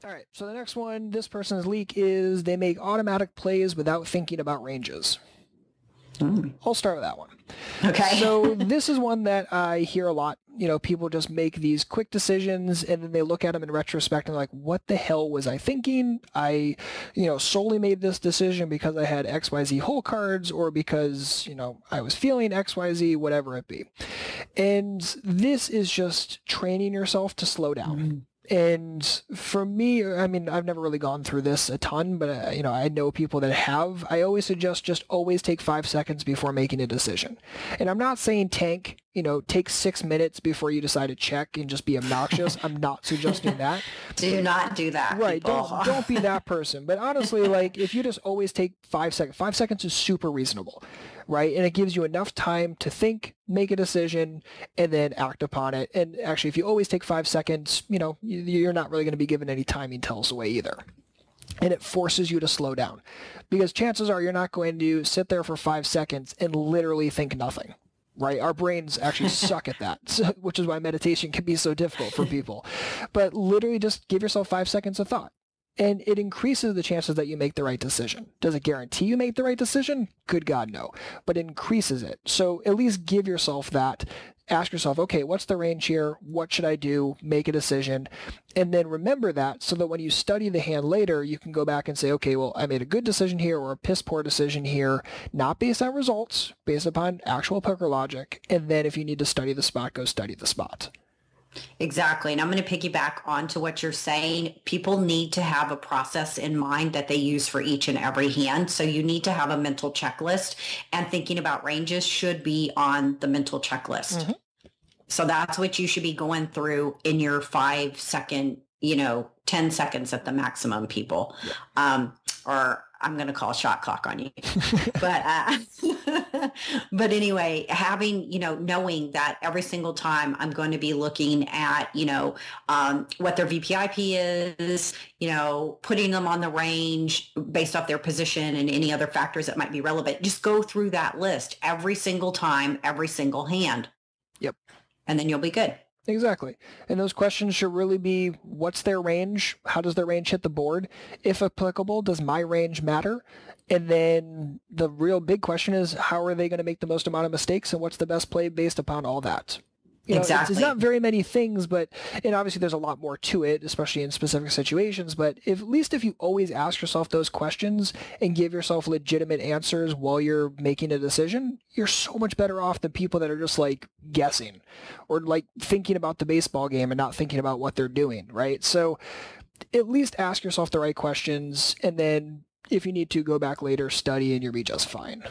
All right, so the next one, this person's leak is they make automatic plays without thinking about ranges. I'll start with that one. Okay. So this is one that I hear a lot. You know, people just make these quick decisions and then they look at them in retrospect and like, what the hell was I thinking? I, solely made this decision because I had XYZ hole cards or because, I was feeling XYZ, whatever it be. And this is just training yourself to slow down. And for me, I mean, I've never really gone through this a ton, but I know people that have. I always suggest just always take 5 seconds before making a decision. And I'm not saying take 6 minutes before you decide to check and just be obnoxious. I'm not suggesting that. Do not do that. Right. Don't be that person. But honestly, like if you just always take 5 seconds, 5 seconds is super reasonable, right? And it gives you enough time to think, make a decision, and then act upon it. And actually, if you always take 5 seconds, you're not really going to be given any timing tells away either. And it forces you to slow down because chances are you're not going to sit there for 5 seconds and literally think nothing. Right? Our brains actually suck at that, which is why meditation can be so difficult for people. But literally just give yourself 5 seconds of thought. And it increases the chances that you make the right decision. Does it guarantee you make the right decision? Good God, no. But it increases it. So at least give yourself that. Ask yourself, okay, what's the range here? What should I do? Make a decision. And then remember that so that when you study the hand later, you can go back and say, okay, well, I made a good decision here or a piss poor decision here, not based on results, based upon actual poker logic. And then if you need to study the spot, go study the spot. Exactly. And I'm going to piggyback onto what you're saying. People need to have a process in mind that they use for each and every hand. So you need to have a mental checklist, and thinking about ranges should be on the mental checklist. Mm-hmm. So that's what you should be going through in your 5 second, 10 seconds at the maximum, people. Yeah. Or I'm going to call a shot clock on you. But anyway, having, knowing that every single time I'm going to be looking at, what their VPIP is, putting them on the range based off their position and any other factors that might be relevant. Just go through that list every single time, every single hand. Yep. And then you'll be good. Exactly. And those questions should really be, what's their range? How does their range hit the board? If applicable, does my range matter? And then the real big question is, how are they going to make the most amount of mistakes? And what's the best play based upon all that? Exactly. It's not very many things, and obviously there's a lot more to it, especially in specific situations. But at least if you always ask yourself those questions and give yourself legitimate answers while you're making a decision, you're so much better off than people that are just like guessing or like thinking about the baseball game and not thinking about what they're doing, right? So at least ask yourself the right questions, and then if you need to, go back later, study, and you'll be just fine.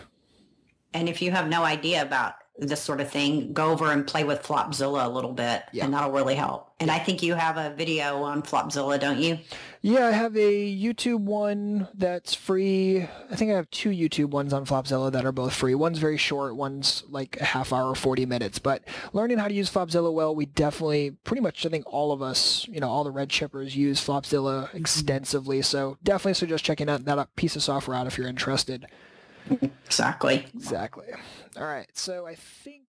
And if you have no idea about this sort of thing, go over and play with Flopzilla a little bit, and that'll really help. And I think you have a video on Flopzilla, don't you? Yeah, I have a YouTube one that's free. I think I have 2 YouTube ones on Flopzilla that are both free. One's very short, one's like a half hour, 40 minutes. But learning how to use Flopzilla well, we definitely, pretty much, I think all of us, all the red chippers use Flopzilla extensively. So definitely suggest checking that piece of software out if you're interested. Exactly. All right. So I think